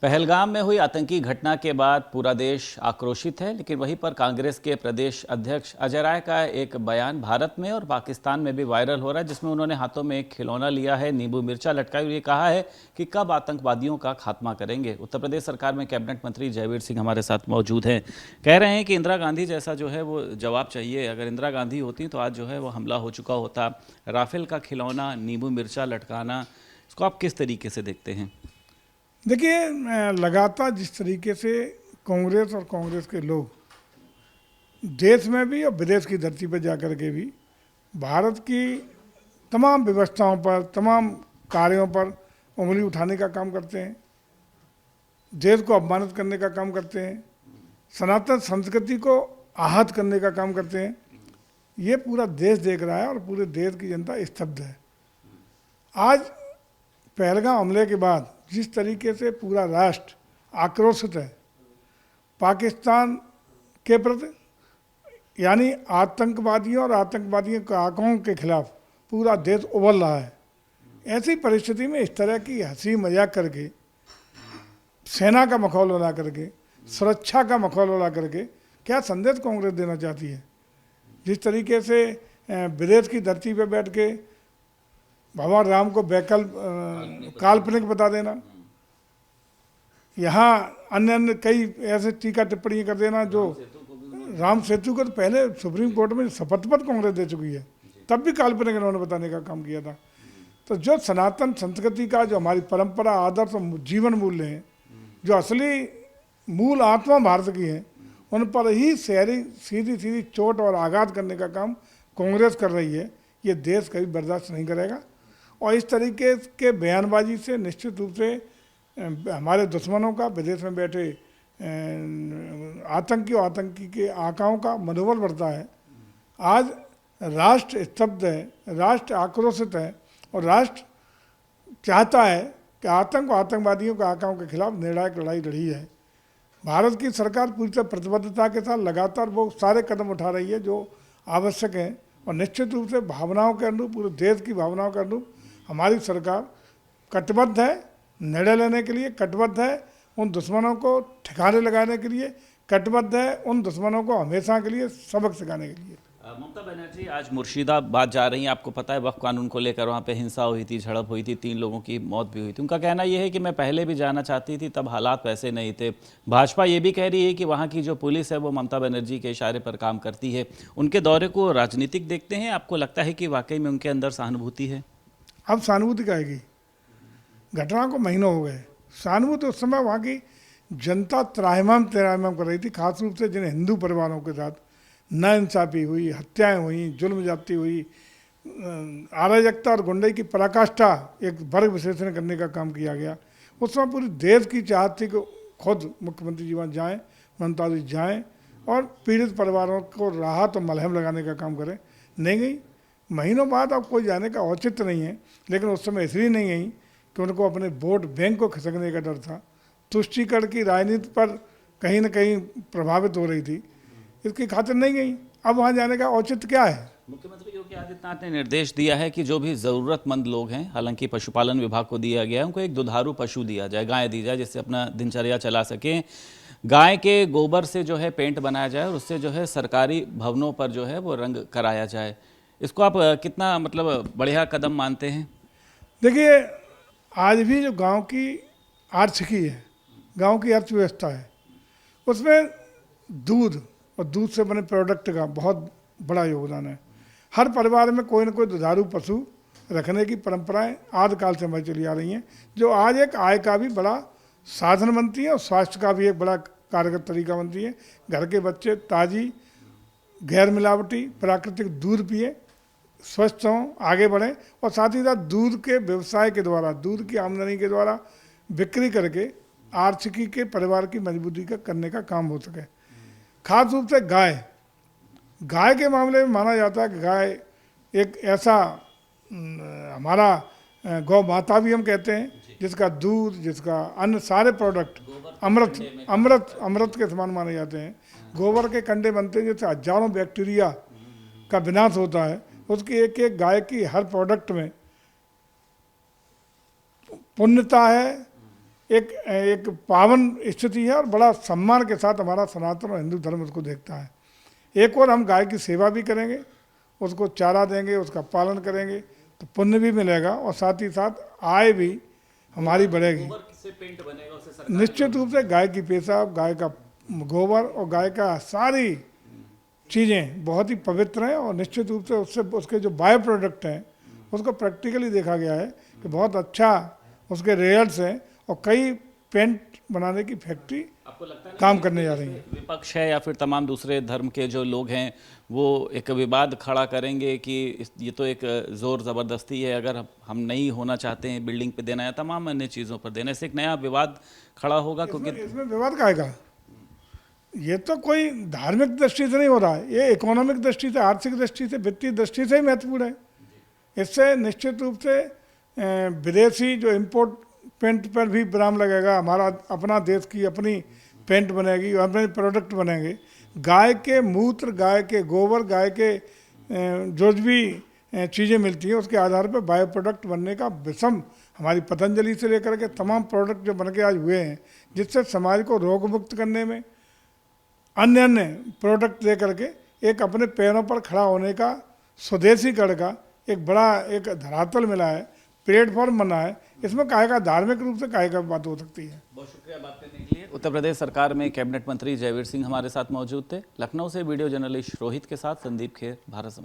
पहलगाम में हुई आतंकी घटना के बाद पूरा देश आक्रोशित है, लेकिन वहीं पर कांग्रेस के प्रदेश अध्यक्ष अजय राय का एक बयान भारत में और पाकिस्तान में भी वायरल हो रहा है, जिसमें उन्होंने हाथों में एक खिलौना लिया है, नींबू मिर्चा लटकाई और ये कहा है कि कब आतंकवादियों का खात्मा करेंगे। उत्तर प्रदेश सरकार में कैबिनेट मंत्री जयवीर सिंह हमारे साथ मौजूद हैं। कह रहे हैं कि इंदिरा गांधी जैसा जो है वो जवाब चाहिए। अगर इंदिरा गांधी होती तो आज जो है वो हमला हो चुका होता। राफेल का खिलौना, नींबू मिर्चा लटकाना, इसको आप किस तरीके से देखते हैं? देखिए, लगातार जिस तरीके से कांग्रेस और कांग्रेस के लोग देश में भी और विदेश की धरती पर जाकर के भी भारत की तमाम व्यवस्थाओं पर, तमाम कार्यों पर उंगली उठाने का काम करते हैं, देश को अपमानित करने का काम करते हैं, सनातन संस्कृति को आहत करने का काम करते हैं, ये पूरा देश देख रहा है और पूरे देश की जनता स्तब्ध है। आज पहलगाम हमले के बाद जिस तरीके से पूरा राष्ट्र आक्रोशित है पाकिस्तान के प्रति, यानी आतंकवादियों और आतंकवादियों के आंकड़ों के खिलाफ पूरा देश उबल रहा है। ऐसी परिस्थिति में इस तरह की हंसी मजाक करके, सेना का मखौल बना करके, सुरक्षा का मखौल बना करके क्या संदेश कांग्रेस देना चाहती है? जिस तरीके से विदेश की धरती पर बैठ के भगवान राम को काल्पनिक बता देना, यहाँ अन्य अन्य कई ऐसे टीका टिप्पणी कर देना, जो राम सेतु को तो पहले सुप्रीम कोर्ट में शपथ पत्र कांग्रेस दे चुकी है, तब भी काल्पनिक इन्होंने बताने का काम किया था। तो जो सनातन संस्कृति का, जो हमारी परंपरा, आदर्श और जीवन मूल्य हैं, जो असली मूल आत्मा भारत की है, उन पर ही सीधी सीधी चोट और आघात करने का काम कांग्रेस कर रही है। ये देश कभी बर्दाश्त नहीं करेगा और इस तरीके के बयानबाजी से निश्चित रूप से हमारे दुश्मनों का, विदेश में बैठे आतंकी के आकाओं का मनोबल बढ़ता है। आज राष्ट्र स्तब्ध है, राष्ट्र आक्रोशित है और राष्ट्र चाहता है कि आतंकवादियों के आकाओं के खिलाफ निर्णायक लड़ाई लड़ी है। भारत की सरकार पूरी तरह प्रतिबद्धता के साथ लगातार वो सारे कदम उठा रही है जो आवश्यक हैं और निश्चित रूप से भावनाओं के अनुरूप, पूरे देश की भावनाओं के अनुरूप हमारी सरकार कटिबद्ध है, निर्णय लेने के लिए कटिबद्ध है, उन दुश्मनों को ठिकाने लगाने के लिए कटिबद्ध है, उन दुश्मनों को हमेशा के लिए सबक सिखाने के लिए। ममता बनर्जी आज मुर्शिदाबाद जा रही हैं। आपको पता है वक्फ कानून को लेकर वहाँ पे हिंसा हुई थी, झड़प हुई थी, 3 लोगों की मौत भी हुई थी। उनका कहना यह है कि मैं पहले भी जाना चाहती थी, तब हालात वैसे नहीं थे। भाजपा ये भी कह रही है कि वहाँ की जो पुलिस है वो ममता बनर्जी के इशारे पर काम करती है। उनके दौरे को राजनीतिक देखते हैं? आपको लगता है कि वाकई में उनके अंदर सहानुभूति है? अब सहानुभूति क्या आएगी? घटना को महीनों हो गए। सहानुभूति उस समय वहाँ की जनता त्राहिमाम कर रही थी, खास रूप से जिन हिंदू परिवारों के साथ नाइंसाफ़ी हुई, हत्याएं हुई, जुल्म ज्यादती हुई, अराजकता और गुंडे की पराकाष्ठा एक वर्ग विशेषण करने का काम किया गया। उस समय पूरे देश की चाहत थी कि खुद मुख्यमंत्री जी वहाँ जाएँ, ममता जी जाएँ और पीड़ित परिवारों को राहत और मलहम लगाने का काम करें। नहीं गई। महीनों बाद अब कोई जाने का औचित्य नहीं है, लेकिन उस समय इसलिए नहीं गई कि उनको अपने वोट बैंक को खिसकने का डर था। तुष्टीकरण की राजनीति पर कहीं न कहीं प्रभावित हो रही थी, इसकी खातिर नहीं गई। अब वहाँ जाने का औचित्य क्या है? मुख्यमंत्री योगी आदित्यनाथ ने निर्देश दिया है कि जो भी ज़रूरतमंद लोग हैं, हालांकि पशुपालन विभाग को दिया गया है, उनको एक दुधारू पशु दिया जाए, गाय दी जाए, जिससे अपना दिनचर्या चला सकें। गाय के गोबर से जो है पेंट बनाया जाए और उससे जो है सरकारी भवनों पर जो है वो रंग कराया जाए। इसको आप कितना बढ़िया कदम मानते हैं? देखिए, आज भी जो गांव की आर्थिकी है, गांव की अर्थव्यवस्था है, उसमें दूध और दूध से बने प्रोडक्ट का बहुत बड़ा योगदान है। हर परिवार में कोई न कोई दुधारू पशु रखने की परंपराएं आदिकाल से चली आ रही हैं, जो आज एक आय का भी बड़ा साधन बनती है और स्वास्थ्य का भी एक बड़ा कारगर तरीका बनती है। घर के बच्चे ताज़ी, गैर मिलावटी, प्राकृतिक दूध पिए, स्वस्थ हों, आगे बढ़ें और साथ ही साथ दूध के व्यवसाय के द्वारा, दूध की आमदनी के द्वारा बिक्री करके आर्थिकी के परिवार की मजबूती का करने का काम हो सके। खास रूप से गाय के मामले में माना जाता है कि गाय एक ऐसा हमारा गौ माता भी हम कहते हैं, जिसका दूध, जिसका अन्य सारे प्रोडक्ट अमृत के समान माने जाते हैं। गोबर के कंडे बनते हैं जिससे हजारों बैक्टीरिया का विनाश होता है। उसकी एक एक गाय की हर प्रोडक्ट में पुण्यता है, एक पावन स्थिति है और बड़ा सम्मान के साथ हमारा सनातन और हिंदू धर्म उसको देखता है। एक और हम गाय की सेवा भी करेंगे, उसको चारा देंगे, उसका पालन करेंगे तो पुण्य भी मिलेगा और साथ ही साथ आय भी हमारी बढ़ेगी। निश्चित रूप से गाय की पेशाब, गाय का गोबर और गाय का सारी चीज़ें बहुत ही पवित्र हैं और निश्चित रूप से उससे उसके जो बायो प्रोडक्ट हैं उसको प्रैक्टिकली देखा गया है कि बहुत अच्छा उसके रिजल्ट्स हैं और कई पेंट बनाने की फैक्ट्री काम करने जा रही है। विपक्ष है या फिर तमाम दूसरे धर्म के जो लोग हैं वो एक विवाद खड़ा करेंगे कि ये तो एक जोर ज़बरदस्ती है, अगर हम नहीं होना चाहते हैं बिल्डिंग पे देना या तमाम अन्य चीज़ों पर देने से एक नया विवाद खड़ा होगा। क्योंकि इसमें विवाद का आएगा, ये तो कोई धार्मिक दृष्टि से नहीं हो रहा है, ये इकोनॉमिक दृष्टि से, आर्थिक दृष्टि से, वित्तीय दृष्टि से ही महत्वपूर्ण है। इससे निश्चित रूप से विदेशी जो इम्पोर्ट पेंट पर भी विराम लगेगा, हमारा अपना देश की अपनी पेंट बनेगी, अपने प्रोडक्ट बनेंगे। गाय के मूत्र, गाय के गोबर, गाय के जो भी चीज़ें मिलती हैं उसके आधार पर बायो प्रोडक्ट बनने का विषम हमारी पतंजलि से लेकर के तमाम प्रोडक्ट जो बन के आज हुए हैं, जिससे समाज को रोग मुक्त करने में, अन्य प्रोडक्ट दे करके एक अपने पैरों पर खड़ा होने का, स्वदेशीकरण का एक बड़ा एक धरातल मिला है, प्लेटफॉर्म बना है। इसमें काहे का धार्मिक रूप से काहे का बात हो सकती है। बहुत शुक्रिया बात करने के लिए। उत्तर प्रदेश सरकार में कैबिनेट मंत्री जयवीर सिंह हमारे साथ मौजूद थे। लखनऊ से वीडियो जर्नलिस्ट रोहित के साथ संदीप खेर, भारत समाचार।